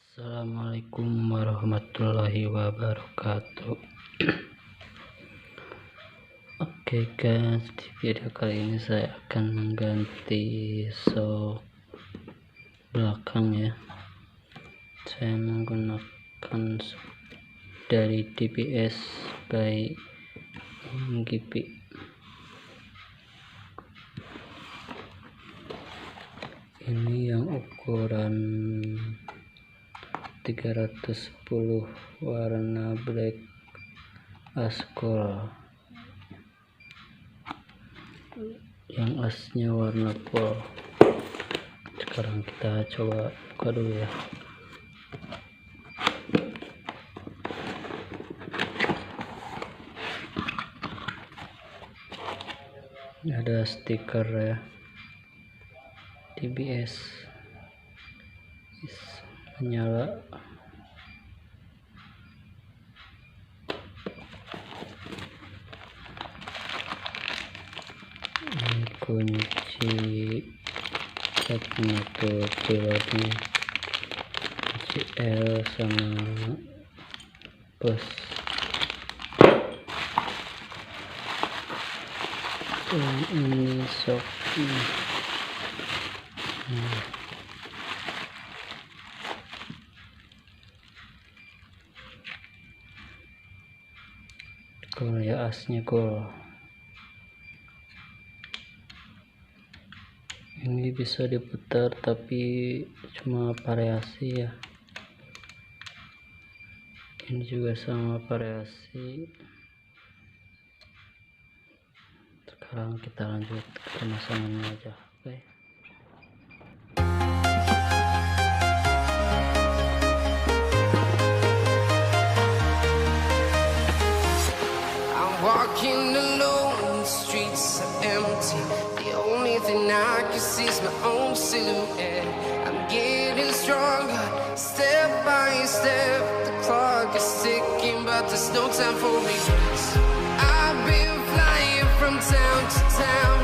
Assalamualaikum warahmatullahi wabarakatuh. Oke guys, di video kali ini saya akan mengganti sok belakang ya. Saya menggunakan dari DBS by GP. Ini yang ukuran 310 warna black askol, yang asnya warna gold. Sekarang kita coba buka dulu ya. Ini ada stiker ya, DBS menyala. Ini kunci penutup pilotnya, kunci L sama plus. Ini soknya. Gold ya, asnya gold. Ini bisa diputar tapi cuma variasi ya. Ini juga sama variasi. Sekarang kita lanjut ke pemasangannya aja. Oke. Walking alone, the streets are empty. The only thing I can see is my own silhouette. I'm getting stronger, step by step. The clock is ticking, but there's no time for regrets. I've been flying from town to town,